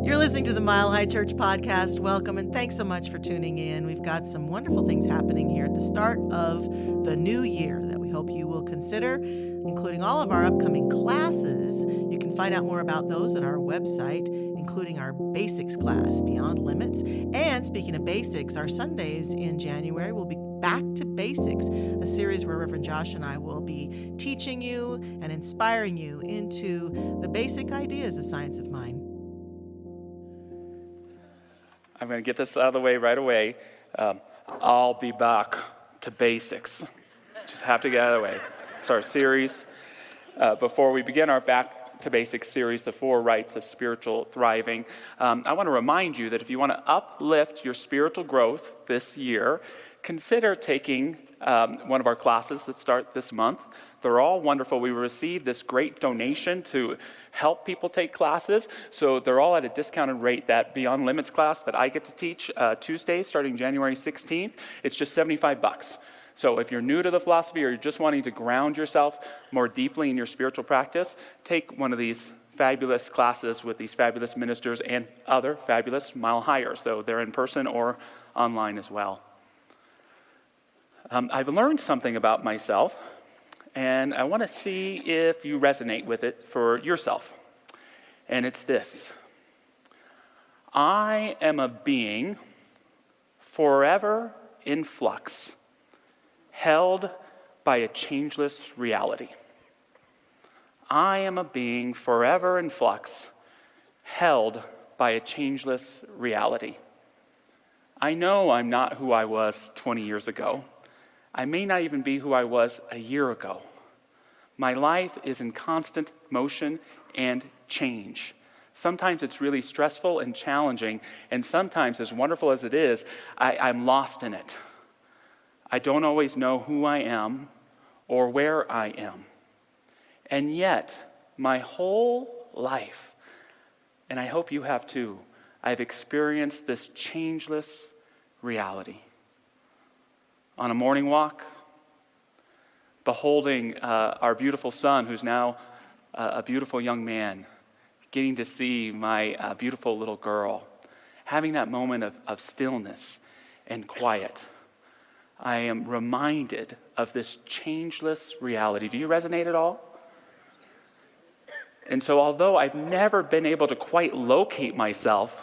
You're listening to the Mile High Church podcast. Welcome and thanks so much for tuning in. We've got some wonderful things happening here at the start of the new year that we hope you will consider, including all of our upcoming classes. You can find out more about those at our website, including our basics class, Beyond Limits. And speaking of basics, our Sundays in January will be Back to Basics, a series where Reverend Josh and I will be teaching you and inspiring you into the basic ideas of science of mind. I'm going to get this out of the way right away. I'll be back to basics. Just have to get out of the way. It's our series. Before we begin our Back to Basics series, the 4 Rites of Spiritual Thriving, I want to remind you that if you want to uplift your spiritual growth this year, consider taking one of our classes that start this month. They're all wonderful. We received this great donation to help people take classes, so they're all at a discounted rate. That Beyond Limits class that I get to teach Tuesdays starting January 16th, it's just $75. So if you're new to the philosophy or you're just wanting to ground yourself more deeply in your spiritual practice, take one of these fabulous classes with these fabulous ministers and other fabulous mile highers, so they're in person or online as well. I've learned something about myself, and I want to see if you resonate with it for yourself. And it's this: I am a being forever in flux, held by a changeless reality. I am a being forever in flux, held by a changeless reality. I know I'm not who I was 20 years ago. I may not even be who I was a year ago. My life is in constant motion and change. Sometimes it's really stressful and challenging, and sometimes, as wonderful as it is, I'm lost in it. I don't always know who I am or where I am. And yet, my whole life, and I hope you have too, I've experienced this changeless reality. On a morning walk, beholding our beautiful son, who's now a beautiful young man, getting to see my beautiful little girl, having that moment of stillness and quiet. I am reminded of this changeless reality. Do you resonate at all? And so although I've never been able to quite locate myself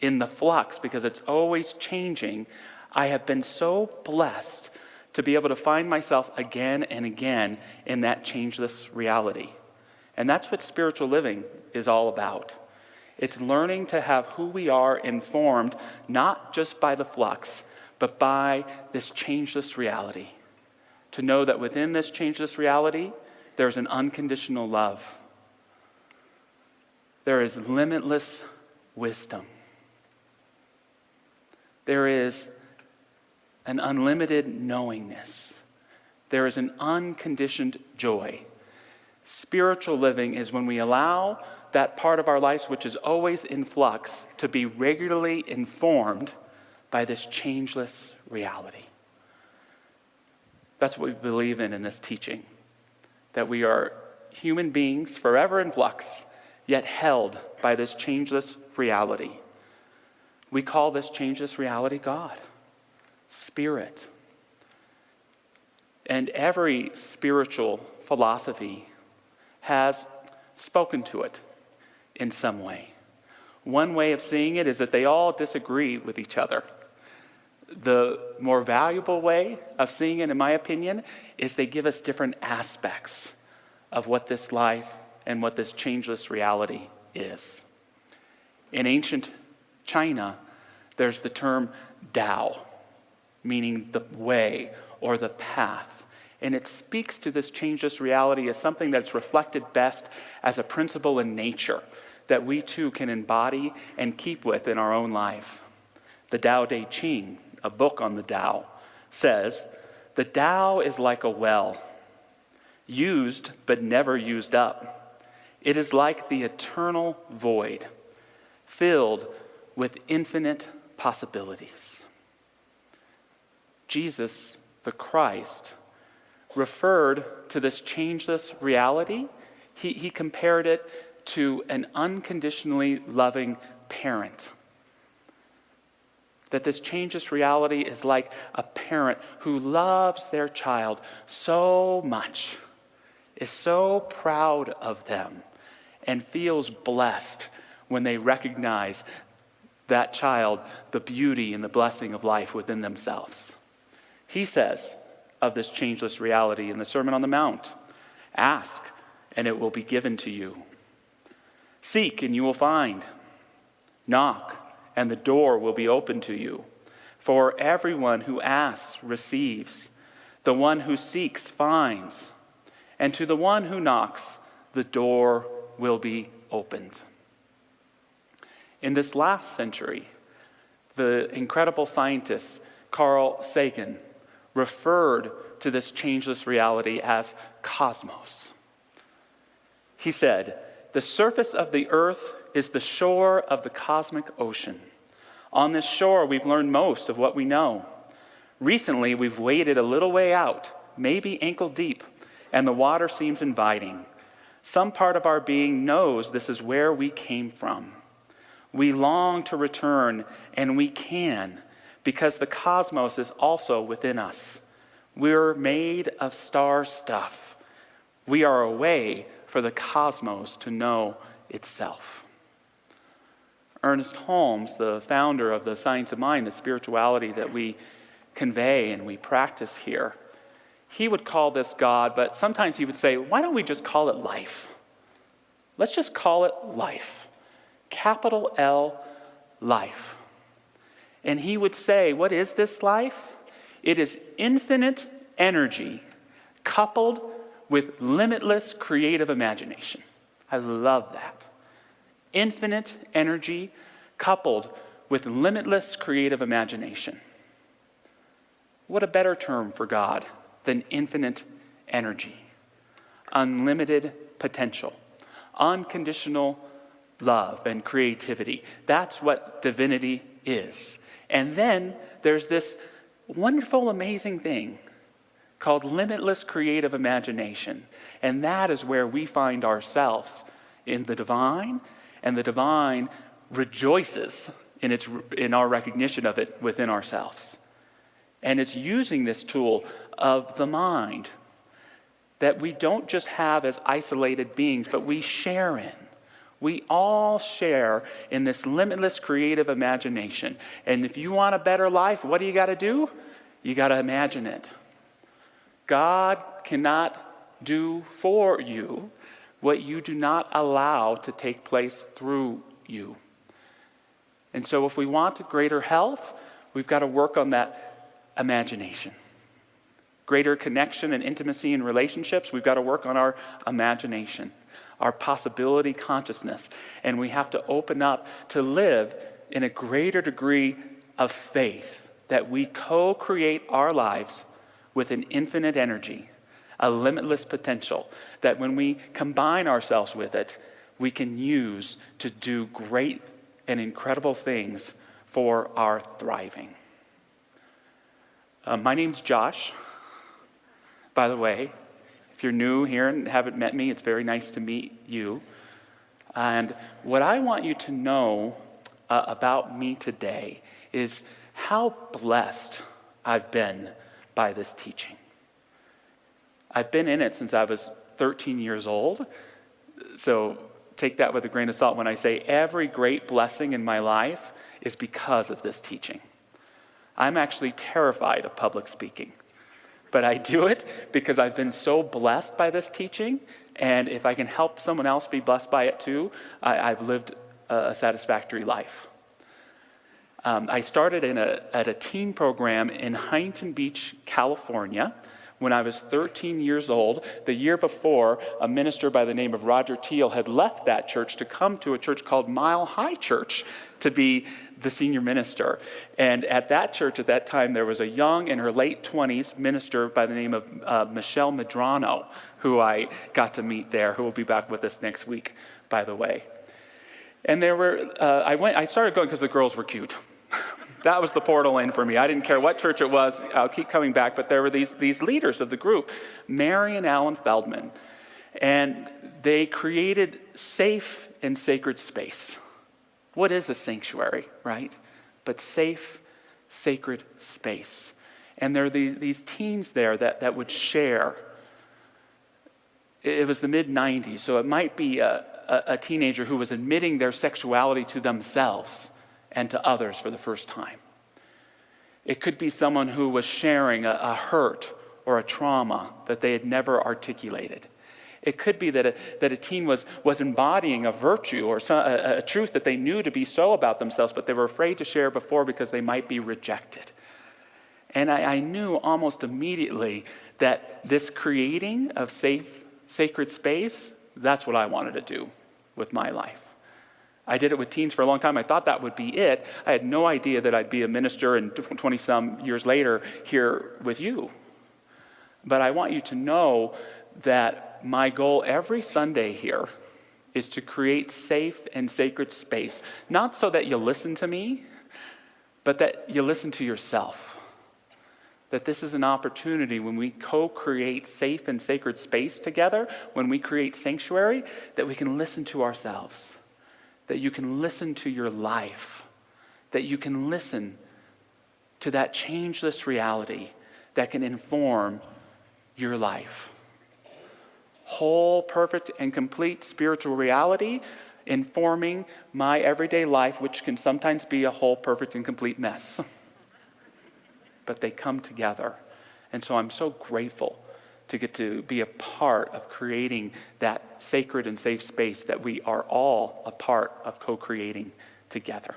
in the flux because it's always changing, I have been so blessed to be able to find myself again and again in that changeless reality. And that's what spiritual living is all about. It's learning to have who we are informed not just by the flux, but by this changeless reality. To know that within this changeless reality, there's an unconditional love. There is limitless wisdom. There is an unlimited knowingness. There is an unconditioned joy. Spiritual living is when we allow that part of our lives which is always in flux to be regularly informed by this changeless reality. That's what we believe in this teaching, that we are human beings forever in flux, yet held by this changeless reality. We call this changeless reality God. Spirit. And every spiritual philosophy has spoken to it in some way. One way of seeing it is that they all disagree with each other. The more valuable way of seeing it, in my opinion, is they give us different aspects of what this life and what this changeless reality is. In ancient China, there's the term Tao, meaning the way or the path. And it speaks to this changeless reality as something that's reflected best as a principle in nature that we too can embody and keep with in our own life. The Tao Te Ching, a book on the Tao, says, "The Tao is like a well, used but never used up. It is like the eternal void, filled with infinite possibilities." Jesus, the Christ, referred to this changeless reality. He compared it to an unconditionally loving parent. That this changeless reality is like a parent who loves their child so much, is so proud of them, and feels blessed when they recognize that child, the beauty and the blessing of life within themselves. He says of this changeless reality in the Sermon on the Mount, "Ask, and it will be given to you. Seek, and you will find. Knock, and the door will be opened to you. For everyone who asks receives. The one who seeks finds. And to the one who knocks, the door will be opened." In this last century, the incredible scientist Carl Sagan referred to this changeless reality as cosmos. He said, "The surface of the earth is the shore of the cosmic ocean. On this shore, we've learned most of what we know. Recently, we've waded a little way out, maybe ankle deep, and the water seems inviting. Some part of our being knows this is where we came from. We long to return, and we can, because the cosmos is also within us. We're made of star stuff. We are a way for the cosmos to know itself." Ernest Holmes, the founder of the Science of Mind, the spirituality that we convey and we practice here, he would call this God, but sometimes he would say, why don't we just call it life? Let's just call it life. Capital L, life. And he would say, what is this life? It is infinite energy coupled with limitless creative imagination. I love that. Infinite energy coupled with limitless creative imagination. What a better term for God than infinite energy, unlimited potential, unconditional love and creativity. That's what divinity is. And then there's this wonderful, amazing thing called limitless creative imagination. And that is where we find ourselves in the divine, and the divine rejoices in our recognition of it within ourselves. And it's using this tool of the mind that we don't just have as isolated beings, but we share in. We all share in this limitless creative imagination. And if you want a better life, what do you got to do? You got to imagine it. God cannot do for you what you do not allow to take place through you. And so if we want greater health, we've got to work on that imagination. Greater connection and intimacy in relationships, we've got to work on our imagination, our possibility consciousness. And we have to open up to live in a greater degree of faith that we co-create our lives with an infinite energy, a limitless potential, that when we combine ourselves with it, we can use to do great and incredible things for our thriving. My name's Josh. By the way, if you're new here and haven't met me, it's very nice to meet you. And what I want you to know about me today is how blessed I've been by this teaching. I've been in it since I was 13 years old, so take that with a grain of salt when I say every great blessing in my life is because of this teaching. I'm actually terrified of public speaking, but I do it because I've been so blessed by this teaching, and if I can help someone else be blessed by it too, I've lived a satisfactory life. I started at a teen program in Huntington Beach, California, when I was 13 years old. The year before, a minister by the name of Roger Teal had left that church to come to a church called Mile High Church to be the senior minister. And at that church at that time, there was a young, in her late 20s, minister by the name of Michelle Medrano, who I got to meet there, who will be back with us next week, by the way. And there were, I started going because the girls were cute. That was the portal in for me. I didn't care what church it was. I'll keep coming back. But there were these leaders of the group, Mary and Alan Feldman. And they created safe and sacred space. What is a sanctuary, right? But safe, sacred space. And there are these teens there that would share. It was the mid-90s, so it might be a teenager who was admitting their sexuality to themselves and to others for the first time. It could be someone who was sharing a hurt or a trauma that they had never articulated. It could be that a teen was embodying a virtue or a truth that they knew to be so about themselves, but they were afraid to share before because they might be rejected. And I knew almost immediately that this creating of safe, sacred space, that's what I wanted to do with my life. I did it with teens for a long time. I thought that would be it. I had no idea that I'd be a minister and 20-some years later here with you. But I want you to know that my goal every Sunday here is to create safe and sacred space. Not so that you listen to me, but that you listen to yourself. That this is an opportunity when we co-create safe and sacred space together, when we create sanctuary, that we can listen to ourselves. That you can listen to your life. That you can listen to that changeless reality that can inform your life. Whole, perfect, and complete spiritual reality informing my everyday life, which can sometimes be a whole, perfect, and complete mess. But they come together. And so I'm so grateful to get to be a part of creating that sacred and safe space that we are all a part of co-creating together.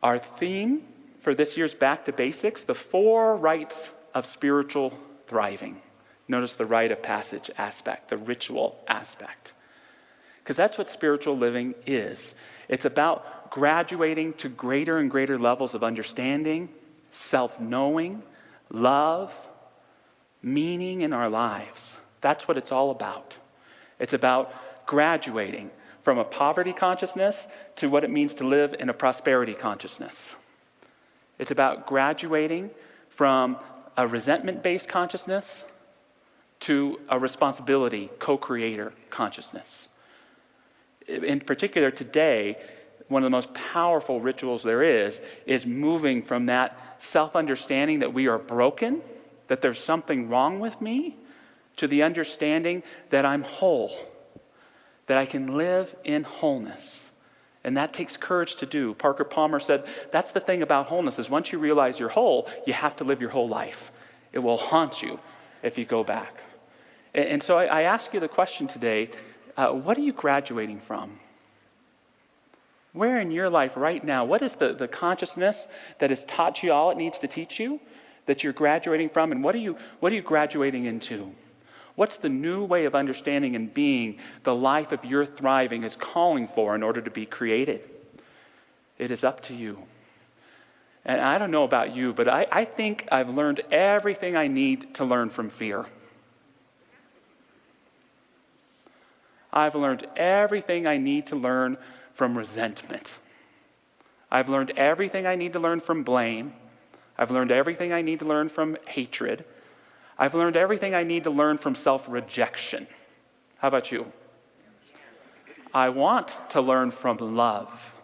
Our theme for this year's Back to Basics, the 4 rites of spiritual thriving. Notice the rite of passage aspect, the ritual aspect. Because that's what spiritual living is. It's about graduating to greater and greater levels of understanding, self-knowing, love, meaning in our lives. That's what it's all about. It's about graduating from a poverty consciousness to what it means to live in a prosperity consciousness. It's about graduating from a resentment-based consciousness to a responsibility co-creator consciousness. In particular, today, one of the most powerful rituals there is moving from that self-understanding that we are broken, that there's something wrong with me, to the understanding that I'm whole, that I can live in wholeness. And that takes courage to do. Parker Palmer said, that's the thing about wholeness, is once you realize you're whole, you have to live your whole life. It will haunt you if you go back. And so I ask you the question today, what are you graduating from? Where in your life right now, what is the consciousness that has taught you all it needs to teach you, that you're graduating from, and what are you graduating into? What's the new way of understanding and being the life of your thriving is calling for in order to be created? It is up to you. And I don't know about you, but I think I've learned everything I need to learn from fear. I've learned everything I need to learn from resentment. I've learned everything I need to learn from blame. I've learned everything I need to learn from hatred. I've learned everything I need to learn from self-rejection. How about you? I want to learn from love.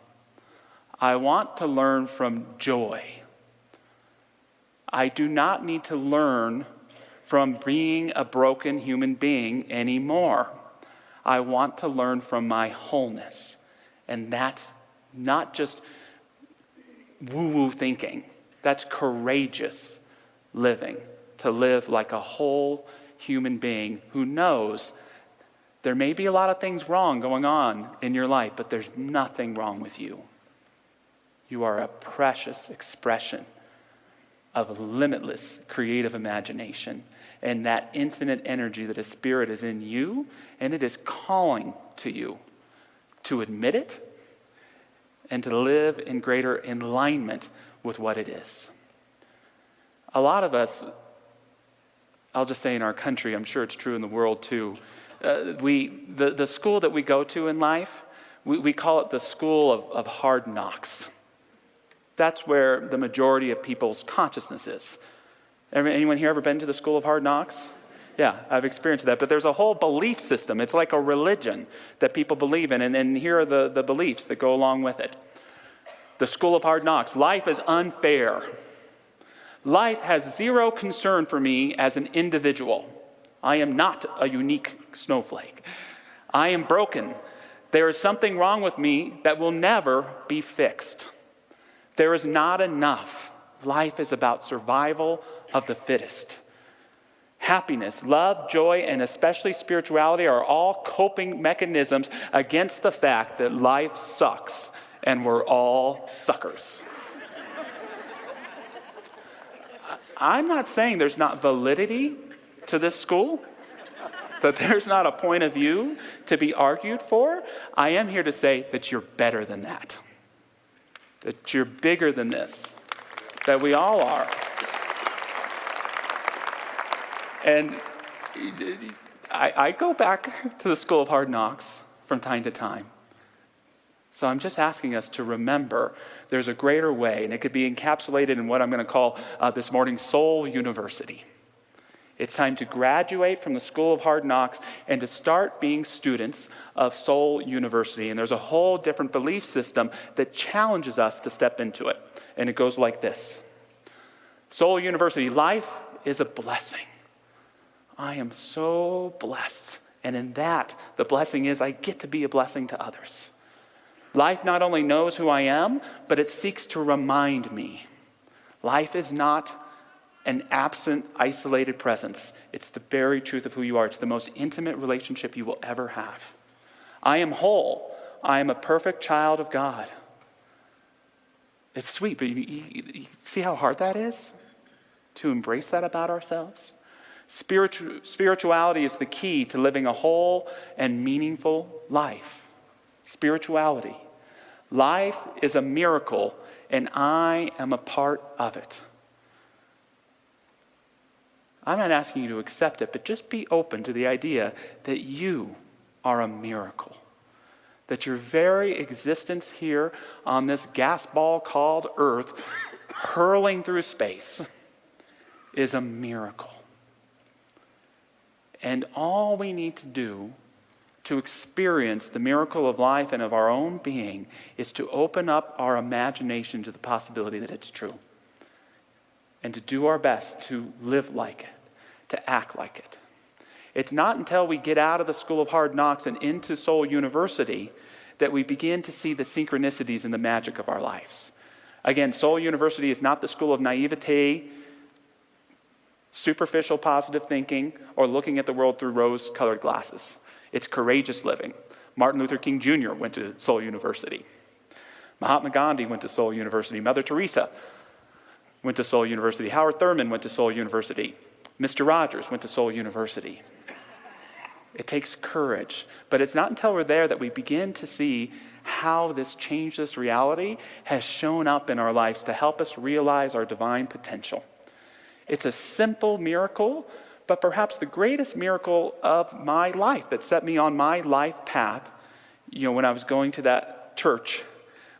I want to learn from joy. I do not need to learn from being a broken human being anymore. I want to learn from my wholeness. And that's not just woo-woo thinking. That's courageous living, to live like a whole human being who knows there may be a lot of things wrong going on in your life, but there's nothing wrong with you. You are a precious expression of limitless creative imagination and that infinite energy that a spirit is in you, and it is calling to you to admit it and to live in greater alignment with what it is. A lot of us, I'll just say in our country, I'm sure it's true in the world too, the school that we go to in life, we call it the school of hard knocks. That's where the majority of people's consciousness is. Anyone here ever been to the school of hard knocks? Yeah, I've experienced that. But there's a whole belief system. It's like a religion that people believe in. And here are the beliefs that go along with it. The school of hard knocks. Life is unfair. Life has zero concern for me as an individual. I am not a unique snowflake. I am broken. There is something wrong with me that will never be fixed. There is not enough. Life is about survival of the fittest. Happiness, love, joy, and especially spirituality are all coping mechanisms against the fact that life sucks and we're all suckers. I'm not saying there's not validity to this school, that there's not a point of view to be argued for. I am here to say that you're better than that you're bigger than this, that we all are. And I go back to the School of Hard Knocks from time to time. So I'm just asking us to remember there's a greater way, and it could be encapsulated in what I'm going to call this morning Soul University. It's time to graduate from the School of Hard Knocks and to start being students of Soul University. And there's a whole different belief system that challenges us to step into it. And it goes like this. Soul University, life is a blessing. I am so blessed. And in that, the blessing is I get to be a blessing to others. Life not only knows who I am, but it seeks to remind me. Life is not an absent, isolated presence. It's the very truth of who you are. It's the most intimate relationship you will ever have. I am whole. I am a perfect child of God. It's sweet, but you see how hard that is to embrace that about ourselves? Spirituality is the key to living a whole and meaningful life. Spirituality. Life is a miracle, and I am a part of it. I'm not asking you to accept it, but just be open to the idea that you are a miracle. That your very existence here on this gas ball called Earth, hurling through space, is a miracle. And all we need to do to experience the miracle of life and of our own being is to open up our imagination to the possibility that it's true. And to do our best to live like it, to act like it. It's not until we get out of the School of Hard Knocks and into Soul University that we begin to see the synchronicities and the magic of our lives. Again, Soul University is not the school of naivete, superficial positive thinking, or looking at the world through rose-colored glasses. It's courageous living. Martin Luther King Jr. went to Soul University. Mahatma Gandhi went to Soul University. Mother Teresa went to Soul University. Howard Thurman went to Soul University. Mr. Rogers went to Soul University. It takes courage, but it's not until we're there that we begin to see how this changeless reality has shown up in our lives to help us realize our divine potential. It's a simple miracle, but perhaps the greatest miracle of my life that set me on my life path. When I was going to that church,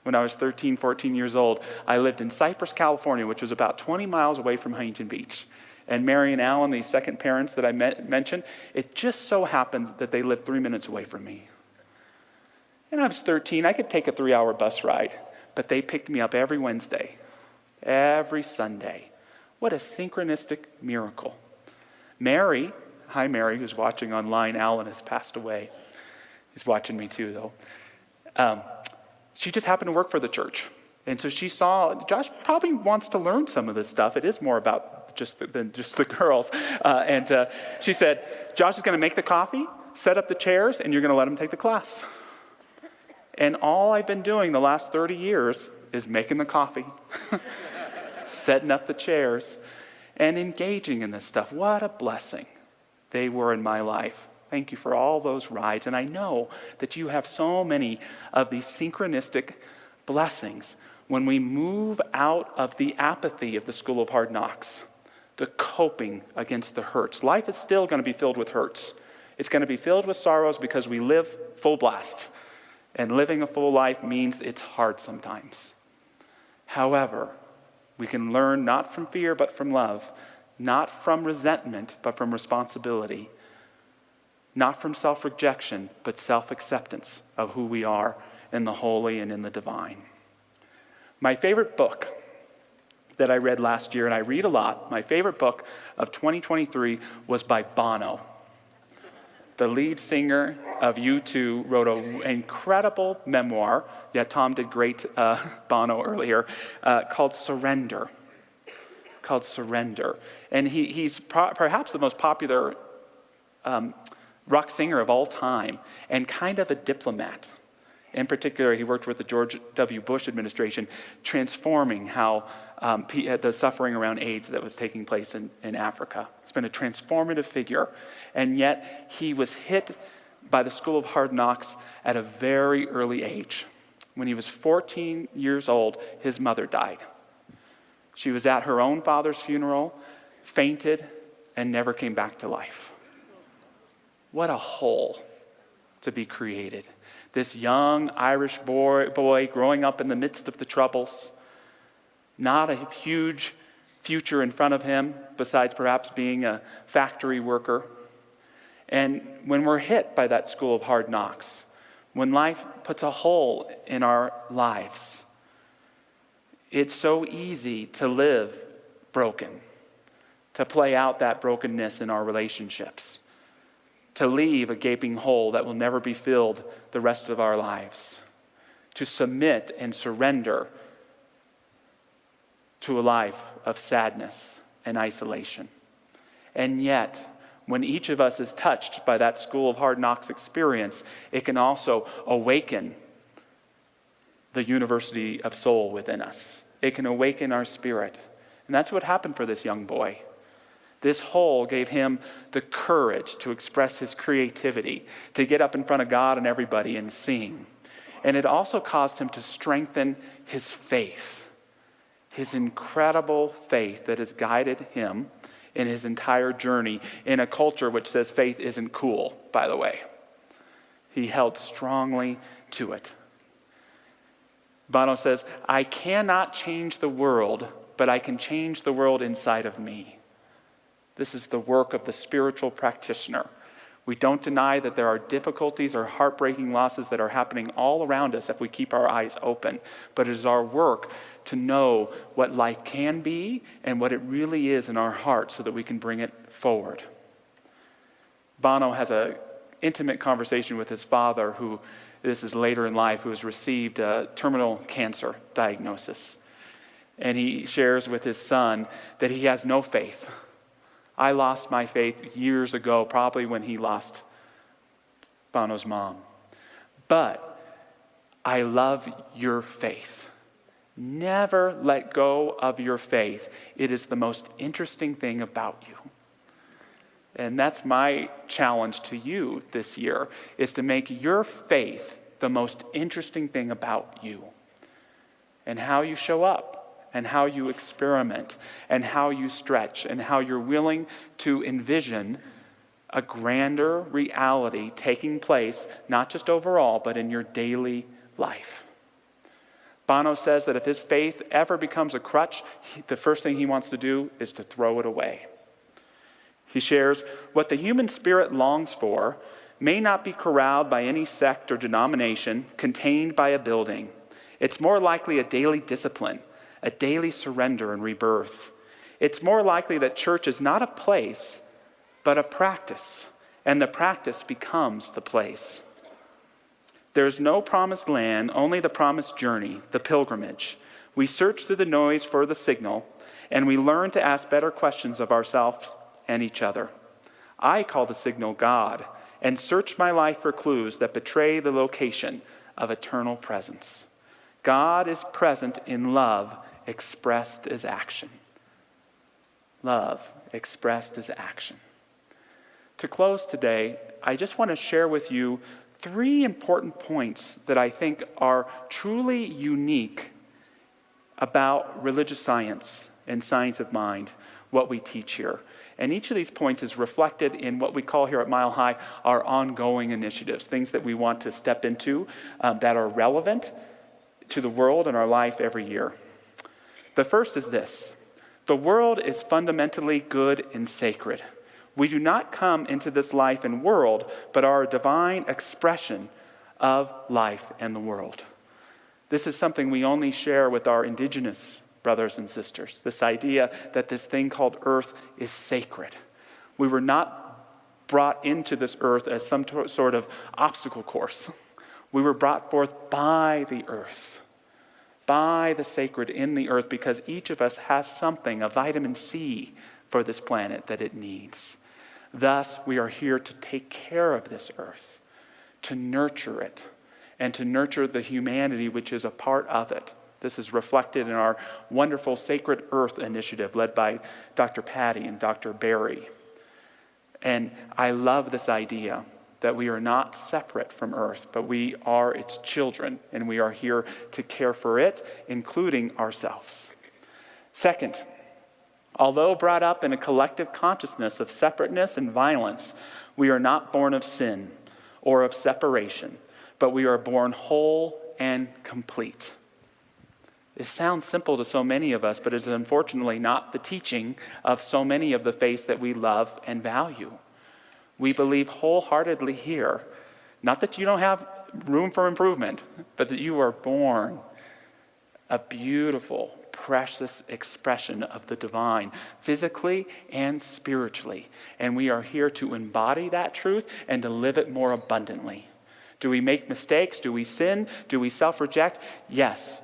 when I was 13, 14 years old, I lived in Cypress, California, which was about 20 miles away from Huntington Beach. And Mary and Alan, these second parents that I mentioned, it just so happened that they lived 3 minutes away from me. And I was 13. I could take a 3-hour bus ride, but they picked me up every Wednesday, every Sunday. What a synchronistic miracle. Mary, hi Mary, who's watching online. Alan has passed away. He's watching me too, though. She just happened to work for the church. And so she saw, Josh probably wants to learn some of this stuff. It is more about than just the girls. And she said, Josh is going to make the coffee, set up the chairs, and you're going to let him take the class. And all I've been doing the last 30 years is making the coffee, setting up the chairs, and engaging in this stuff. What a blessing they were in my life. Thank you for all those rides. And I know that you have so many of these synchronistic blessings when we move out of the apathy of the School of Hard Knocks, the coping against the hurts. Life is still going to be filled with hurts. It's going to be filled with sorrows because we live full blast. And living a full life means it's hard sometimes. However, we can learn not from fear but from love not from resentment, but from responsibility, not from self-rejection, but self-acceptance of who we are in the holy and in the divine. My favorite book that I read last year, and I read a lot, my favorite book of 2023 was by Bono. The lead singer of U2 wrote an incredible memoir. Yeah, Tom did great Bono earlier, called Surrender. And he's perhaps the most popular rock singer of all time, and kind of a diplomat. In particular, he worked with the George W. Bush administration, transforming how the suffering around AIDS that was taking place in Africa. He's been a transformative figure, and yet he was hit by the school of hard knocks at a very early age. When he was 14 years old, his mother died. She was at her own father's funeral, fainted, and never came back to life. What a hole to be created. This young Irish boy growing up in the midst of the troubles, not a huge future in front of him, besides perhaps being a factory worker. And when we're hit by that school of hard knocks, when life puts a hole in our lives, it's so easy to live broken, to play out that brokenness in our relationships, to leave a gaping hole that will never be filled the rest of our lives, to submit and surrender to a life of sadness and isolation. And yet, when each of us is touched by that school of hard knocks experience, it can also awaken the university of soul within us. It can awaken our spirit. And that's what happened for this young boy. This hole gave him the courage to express his creativity, to get up in front of God and everybody and sing. And it also caused him to strengthen his faith, his incredible faith that has guided him in his entire journey in a culture which says faith isn't cool, by the way. He held strongly to it. Bono says, "I cannot change the world, but I can change the world inside of me." This is the work of the spiritual practitioner. We don't deny that there are difficulties or heartbreaking losses that are happening all around us if we keep our eyes open. But it is our work to know what life can be and what it really is in our hearts so that we can bring it forward. Bono has an intimate conversation with his father, who, this is later in life, who has received a terminal cancer diagnosis. And he shares with his son that he has no faith. I lost my faith years ago, probably when he lost Bono's mom. But I love your faith. Never let go of your faith. It is the most interesting thing about you. And that's my challenge to you this year, is to make your faith the most interesting thing about you. And how you show up, and how you experiment, and how you stretch, and how you're willing to envision a grander reality taking place, not just overall, but in your daily life. Bono says that if his faith ever becomes a crutch, the first thing he wants to do is to throw it away. He shares, "What the human spirit longs for may not be corralled by any sect or denomination, contained by a building. It's more likely a daily discipline, a daily surrender and rebirth. It's more likely that church is not a place, but a practice, and the practice becomes the place. There's no promised land, only the promised journey, the pilgrimage. We search through the noise for the signal, and we learn to ask better questions of ourselves and each other. I call the signal God, and search my life for clues that betray the location of eternal presence. God is present in love expressed as action." Love expressed as action. To close today, I just want to share with you 3 important points that I think are truly unique about religious science and science of mind, what we teach here. And each of these points is reflected in what we call here at Mile High our ongoing initiatives, things that we want to step into that are relevant to the world and our life every year. The first is this: The world is fundamentally good and sacred. We do not come into this life and world, but are a divine expression of life and the world. This is something we only share with our indigenous brothers and sisters, this idea that this thing called earth is sacred. We were not brought into this earth as some sort of obstacle course. We were brought forth by the earth, by the sacred in the earth, because each of us has something, a vitamin C for this planet that it needs. Thus, we are here to take care of this earth, to nurture it, and to nurture the humanity which is a part of it. This is reflected in our wonderful Sacred Earth initiative led by Dr. Patty and Dr. Barry. And I love this idea that we are not separate from Earth, but we are its children, and we are here to care for it, including ourselves. Second, although brought up in a collective consciousness of separateness and violence, we are not born of sin or of separation, but we are born whole and complete. It sounds simple to so many of us, but it is unfortunately not the teaching of so many of the faiths that we love and value. We believe wholeheartedly here, not that you don't have room for improvement, but that you are born a beautiful, precious expression of the divine, physically and spiritually. And we are here to embody that truth and to live it more abundantly. Do we make mistakes? Do we sin? Do we self-reject? Yes.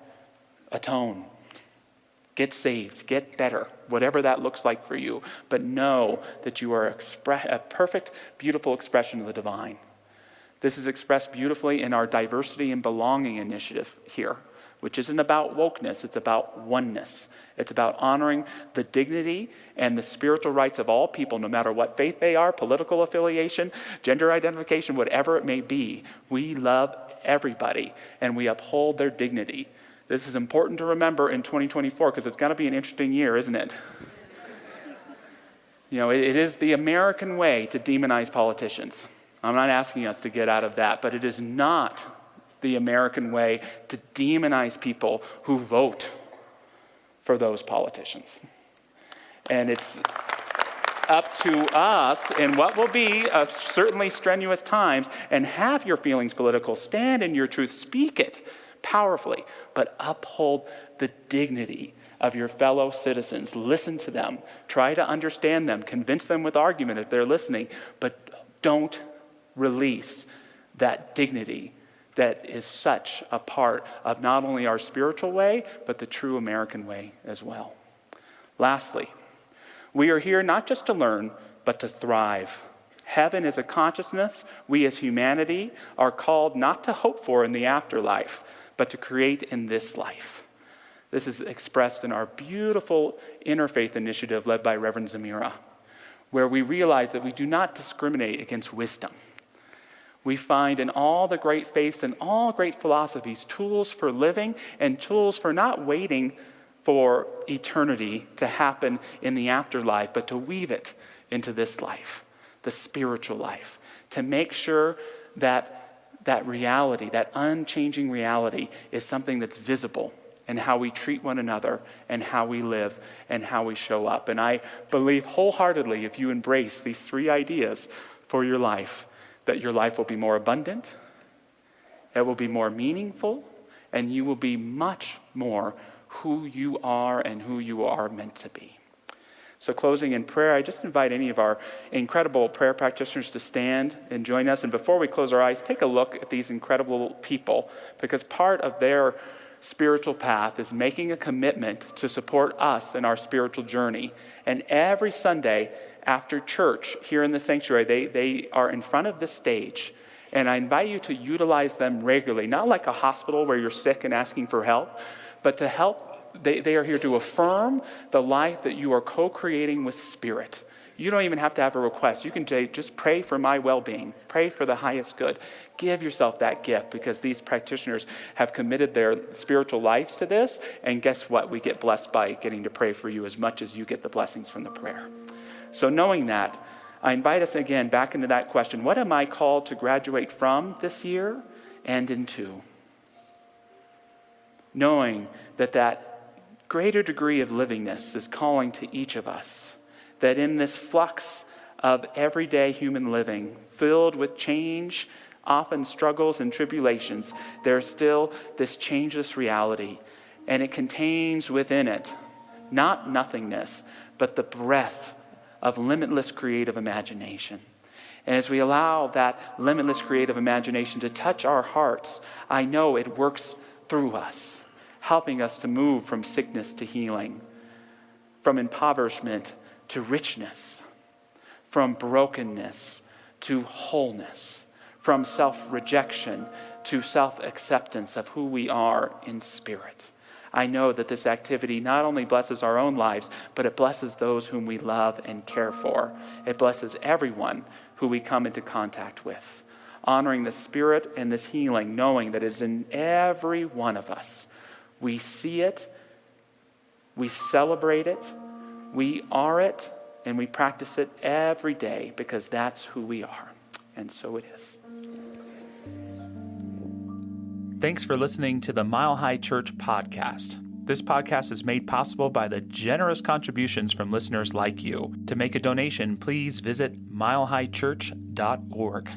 Atone. Get saved. Get better. Whatever that looks like for you. But know that you are a perfect, beautiful expression of the divine. This is expressed beautifully in our diversity and belonging initiative here, which isn't about wokeness. It's about oneness. It's about honoring the dignity and the spiritual rights of all people, no matter what faith they are, political affiliation, gender identification, whatever it may be. We love everybody, and we uphold their dignity. This is important to remember in 2024 because it's going to be an interesting year, isn't it? You know, it is the American way to demonize politicians. I'm not asking us to get out of that, but it is not the American way to demonize people who vote for those politicians. And it's up to us in what will be certainly strenuous times, and have your feelings political, stand in your truth, speak it powerfully, but uphold the dignity of your fellow citizens. Listen to them, try to understand them, convince them with argument if they're listening, but don't release that dignity that is such a part of not only our spiritual way, but the true American way as well. Lastly, we are here not just to learn, but to thrive. Heaven is a consciousness we as humanity are called not to hope for in the afterlife, but to create in this life. This is expressed in our beautiful interfaith initiative led by Reverend Zamira, where we realize that we do not discriminate against wisdom. We find in all the great faiths and all great philosophies tools for living and tools for not waiting for eternity to happen in the afterlife, but to weave it into this life, the spiritual life, to make sure that that reality, that unchanging reality, is something that's visible in how we treat one another and how we live and how we show up. And I believe wholeheartedly, if you embrace these three ideas for your life, that your life will be more abundant, it will be more meaningful, and you will be much more who you are and who you are meant to be. So closing in prayer, I just invite any of our incredible prayer practitioners to stand and join us. And before we close our eyes, take a look at these incredible people, because part of their spiritual path is making a commitment to support us in our spiritual journey. And every Sunday after church here in the sanctuary, they are in front of this stage. And I invite you to utilize them regularly, not like a hospital where you're sick and asking for help, but to help. They are here to affirm the life that you are co-creating with Spirit. You don't even have to have a request. You can just pray for my well-being. Pray for the highest good. Give yourself that gift, because these practitioners have committed their spiritual lives to this. And guess what? We get blessed by getting to pray for you as much as you get the blessings from the prayer. So knowing that, I invite us again back into that question. What am I called to graduate from this year and into? Knowing that greater degree of livingness is calling to each of us, that in this flux of everyday human living, filled with change, often struggles and tribulations, there's still this changeless reality, and it contains within it not nothingness, but the breath of limitless creative imagination. And as we allow that limitless creative imagination to touch our hearts, I know it works through us, helping us to move from sickness to healing, from impoverishment to richness, from brokenness to wholeness, from self-rejection to self-acceptance of who we are in spirit. I know that this activity not only blesses our own lives, but it blesses those whom we love and care for. It blesses everyone who we come into contact with, honoring the Spirit and this healing, knowing that it is in every one of us. We see it, we celebrate it, we are it, and we practice it every day because that's who we are. And so it is. Thanks for listening to the Mile High Church podcast. This podcast is made possible by the generous contributions from listeners like you. To make a donation, please visit milehighchurch.org.